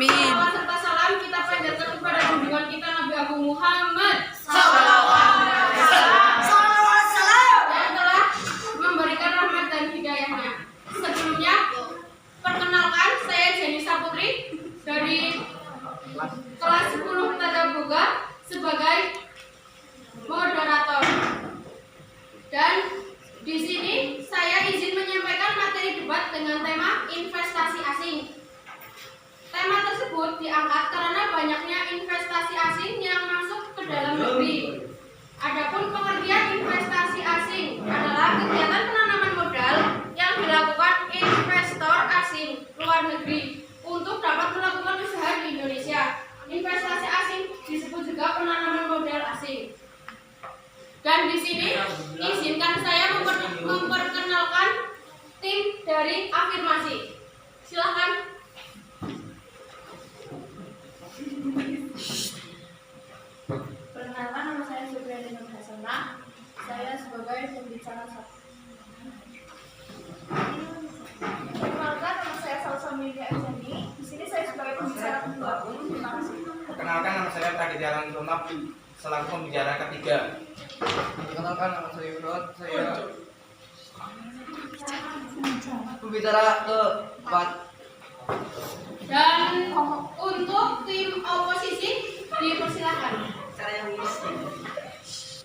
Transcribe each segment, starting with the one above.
Salawat serta salam kita panjatkan kepada junjungan kita Nabi Agung Muhammad yang telah memberikan rahmat dan hidayahnya. Sebelumnya, perkenalkan saya Jenisa Putri dari kelas 10 Tata Boga sebagai moderator. Dan di sini saya izin menyampaikan materi debat dengan tema investasi asing. Tema tersebut diangkat karena banyaknya investasi asing yang masuk ke dalam negeri. Adapun pengertian investasi asing adalah kegiatan penanaman modal yang dilakukan investor asing luar negeri untuk dapat melakukan usaha di Indonesia. Investasi asing disebut juga penanaman modal asing. Dan di sini izinkan saya memperkenalkan tim dari Afirmasi. Silakan. Perkenalkan, nama saya Supriyadi Nur Hasana. Saya sebagai pembicara satu. Perkenalkan, nama saya Salsa Media Ejani. Di sini saya sebagai pembicara kedua. Terima kasih. Perkenalkan, nama saya Pragijaran Rumah selaku pembicara ketiga. Perkenalkan, nama saya Yudot. Saya pembicara keempat. Dan untuk tim oposisi dipersilakan.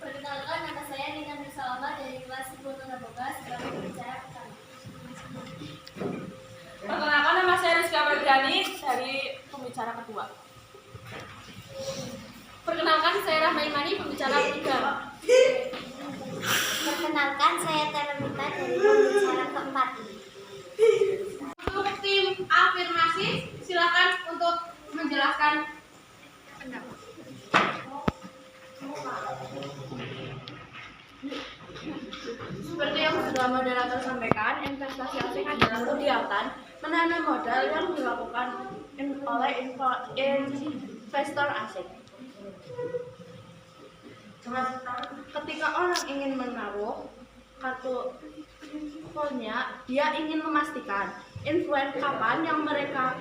Perkenalkan, nama saya Nina Nursalama dari kelas 10 Tata Boga sebagai pembicara pertama. Perkenalkan, nama saya Rizka Febriani dari pembicara kedua. Perkenalkan, saya Rahma Imani, pembicara ketiga. Perkenalkan, saya Teramita dari pembicara keempat. Untuk tim Afirmasi, silakan untuk menjelaskan pendapat. Seperti yang sudah moderator sampaikan, investasi asing adalah kegiatan menanam modal yang dilakukan oleh investor asing. Ketika orang ingin menaruh kartu polnya, dia ingin memastikan influen kapan yang mereka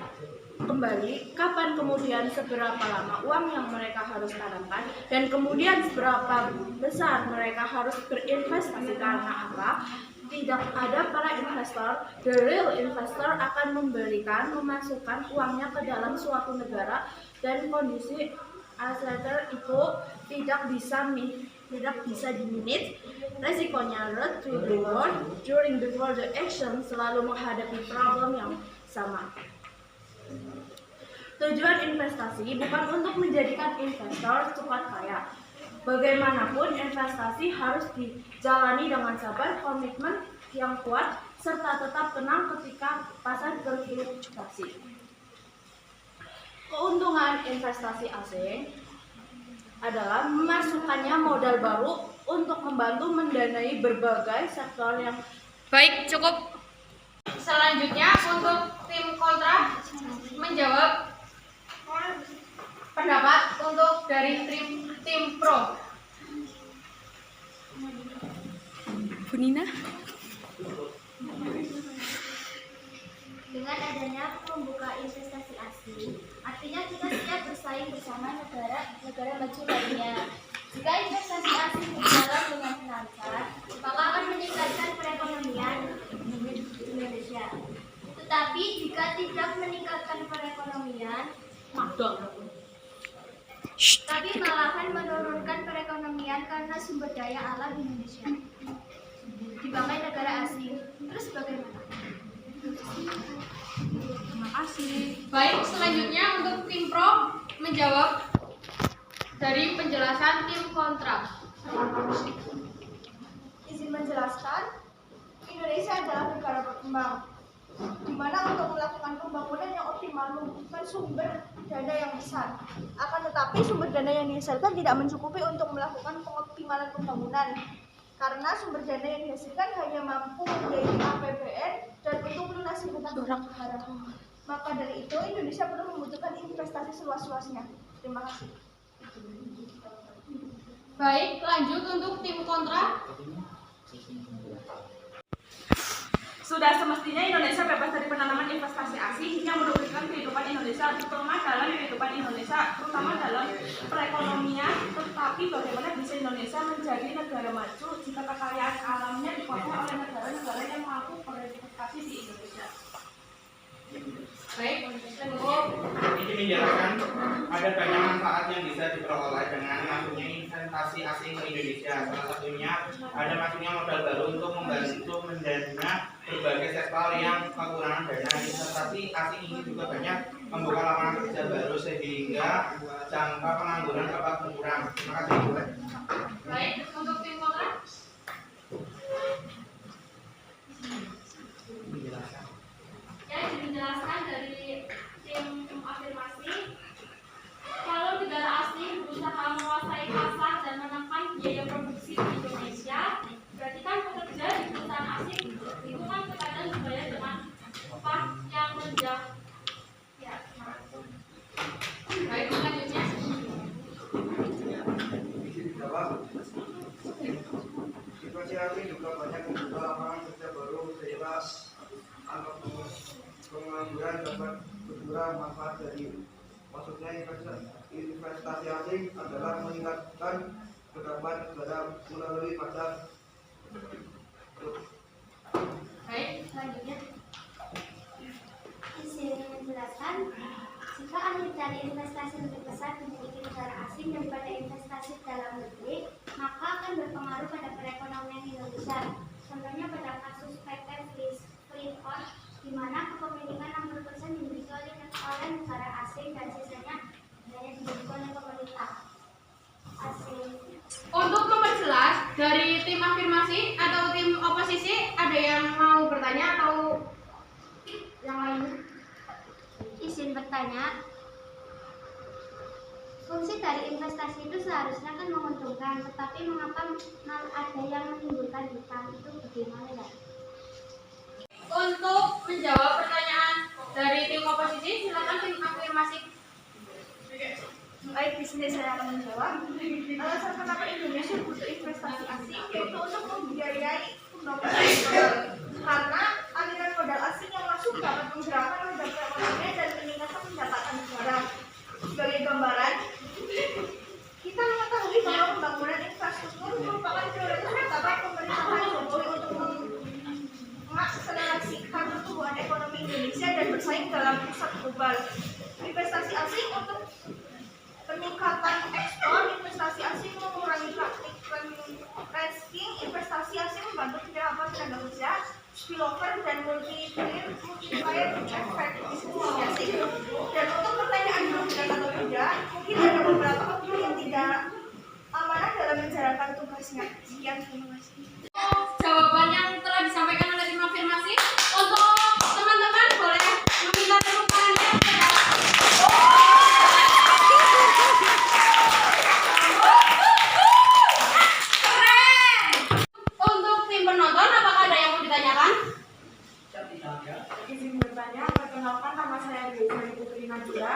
kembali, kapan kemudian seberapa lama uang yang mereka harus tanamkan, dan kemudian seberapa besar mereka harus berinvestasi. Karena apa? Tidak ada para investor, the real investor akan memasukkan uangnya ke dalam suatu negara, dan kondisi aseter itu tidak bisa dimanage. Resikonya road to reward during the further action selalu menghadapi problem yang sama. Tujuan investasi bukan untuk menjadikan investor cepat kaya. Bagaimanapun, investasi harus dijalani dengan sabar, komitmen yang kuat, serta tetap tenang ketika pasar berfluktuasi. Keuntungan investasi asing adalah memasukkannya modal baru untuk membantu mendanai berbagai sektor yang Baik, cukup. Selanjutnya untuk tim kontra menjawab pendapat untuk dari tim pro. Bu Nina? Dengan adanya membuka investasi asing, artinya kita siap bersaing bersama negara maju lainnya. Jika investasi asing berjalan dengan lancar, maka akan meningkatkan perekonomian Indonesia. Tetapi jika tidak meningkatkan perekonomian, tapi malahan menurunkan perekonomian karena sumber daya alam Indonesia dipakai negara asing. Terus bagaimana? Terima kasih. Baik, selanjutnya untuk tim pro menjawab dari penjelasan tim kontra. Izin menjelaskan, Indonesia adalah negara berkembang, di mana untuk melakukan pembangunan yang optimal membutuhkan sumber dana yang besar. Akan tetapi sumber dana yang dihasilkan tidak mencukupi untuk melakukan pengoptimalan pembangunan, karena sumber dana yang dihasilkan hanya mampu membiayai APBN dan untuk melunasi hutang negara. Maka dari itu Indonesia perlu membutuhkan investasi seluas-luasnya. Terima kasih. Baik, lanjut untuk tim kontra. Sudah semestinya Indonesia bebas dari penanaman investasi asing yang merugikan kehidupan Indonesia, terutama dalam kehidupan Indonesia, terutama dalam perekonomian. Tetapi bagaimana bisa Indonesia menjadi negara maju jika kekayaan alamnya dikuasai oleh negara-negara yang mampu berinvestasi di Indonesia? Baik, Ini menjelaskan ada banyak manfaat yang bisa diperoleh dengan masuknya investasi asing ke Indonesia. Salah satunya ada masuknya modal baru untuk membantu mendana berbagai sektor yang kekurangan dana. Investasi asing ini juga banyak membuka lapangan kerja baru sehingga jangka pengangguran dapat berkurang. Terima kasih. baik untuk tim kontra. Ya, dijelaskan dari tim afirmasi. Kalau negara asing berusaha menguasai pasar dan menekan biaya produksi di Indonesia, berarti kan pekerja di perusahaan asing itu kan terkadang dibayar dengan upah yang rendah. Ya, baik selanjutnya. Investasi asing juga banyak membuka lapangan kerja baru sehingga angka pengangguran dapat berkurang. Manfaat dari masuknya investasi asing adalah meningkatkan pendapatan negara melalui pajak. Baik, selanjutnya. Izin menjelaskan, jika ahli dari investasi lebih besar dimiliki negara asing daripada investasi dalam negeri, maka akan berpengaruh pada perekonomian Indonesia. Contohnya pada kasus PT Freeport, di mana kepemilikan 60% dimiliki oleh negara asing dan sisanya hanya dimiliki oleh pemerintah asing. Untuk memperjelas dari tim afirmasi atau tim oposisi, ada yang mau bertanya atau yang lainnya? Izin bertanya, fungsi dari investasi itu seharusnya kan menguntungkan, tetapi mengapa ada yang menimbulkan hutang, itu bagaimana ya? Untuk menjawab pertanyaan dari tim oposisi, silakan tim afirmasi. Baik, di sini saya akan menjawab. Alasan kenapa Indonesia butuh investasi asing yaitu untuk membiayai pembangunan nasional. Karena aliran modal asing yang masuk dapat menggerakkan roda perekonomian dan meningkatkan pendapatan negara. Sebagai gambaran, kita mengetahui bahwa pembangunan infrastruktur merupakan prioritas utama pemerintahan Jokowi untuk mengakselerasikan pertumbuhan ekonomi Indonesia dan bersaing dalam pusat global. Investasi asing untuk peningkatan ekspor, investasi asing mengurangi praktik tracking, investasi asing membantu penyerapan tenaga kerja, spillover dan multiplier effect diskusi asing. Dan untuk pertanyaan benar atau tidak, mungkin ada beberapa oknum yang tidak amanah dalam menjalankan tugasnya. Sekian, terima kasih. Jawaban yang telah disampaikan oleh tim afirmasi. Untuk teman-teman boleh meminta tepuk tangannya kepada keren. Untuk tim penonton, apakah ada yang mau ditanyakan? Izin bertanya, perkenalkan nama saya Desa Putri Najila.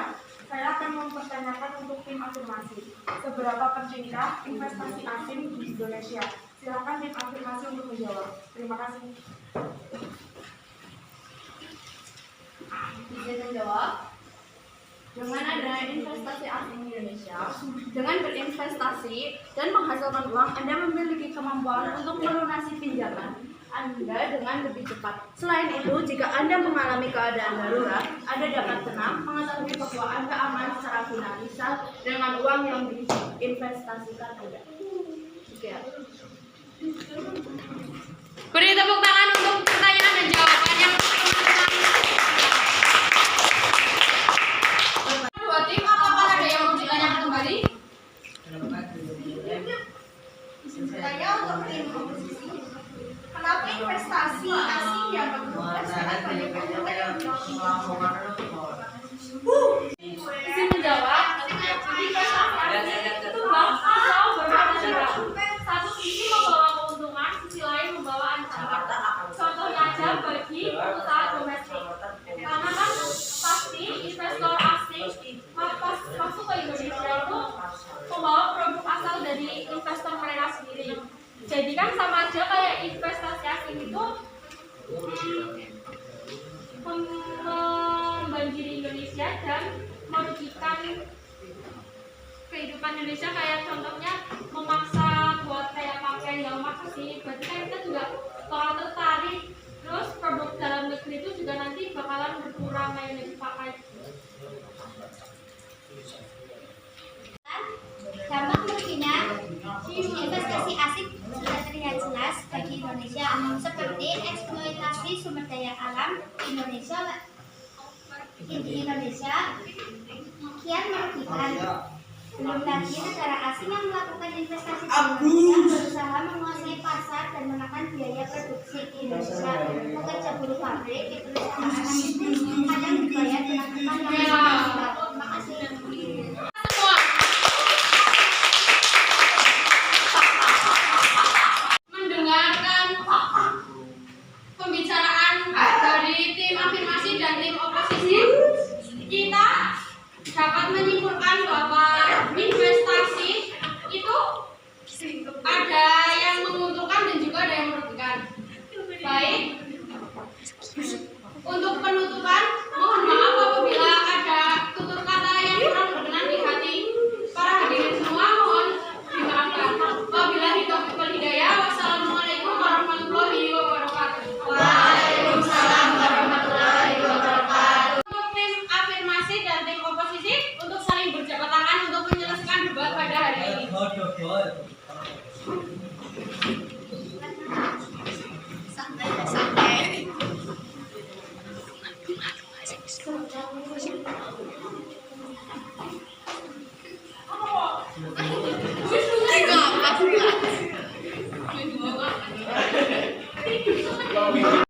Saya akan mempertanyakan untuk tim afirmasi. Seberapa pentingkah investasi asing di Indonesia? Silakan tim afirmasi untuk menjawab. Terima kasih. Izin menjawab. Dengan adanya investasi asing di Indonesia, dengan berinvestasi dan menghasilkan uang, Anda memiliki kemampuan untuk melunasi pinjaman Anda dengan lebih cepat. Selain itu, jika Anda mengalami keadaan darurat, Anda dapat tenang mengetahui bahwa Anda aman secara finansial dengan uang yang diinvestasikan Anda. Sekian. Beri tepuk tangan untuk pertanyaan dan jawaban yang dua tim. Apakah ada yang mau ditanyakan kembali? Saya untuk tim oposisi. Kenapa investasi asing dianggap berubah sangat banyak Izin menjawab. Investasi itu atau bermacam-macam. Satu sisi membawa keuntungan, sisi lain membawa ancaman. Contohnya aja bagi usaha domestik. Karena kan pasti investor asing masuk ke Indonesia itu membawa produk asal dari investor mereka sendiri. Jadi kan sama aja kayak investasi asing itu membanjiri Indonesia dan merugikan kehidupan Indonesia, kayak contohnya memaksa buat kayak pakaian yang maksa sih, berarti kan kita juga bakal tertarik, terus produk dalam negeri itu juga nanti bakalan berkurang yang dipakai. Dampak meruginya investasi asing sudah terlihat jelas bagi Indonesia, seperti eksploitasi sumber daya alam Indonesia kian merugikan. Belum lagi negara asing yang melakukan investasi di Indonesia berusaha menguasai pasar dan menekan biaya produksi Indonesia. Pekerja buruh pabrik di perusahaan asing kadang dibayar dengan upah yang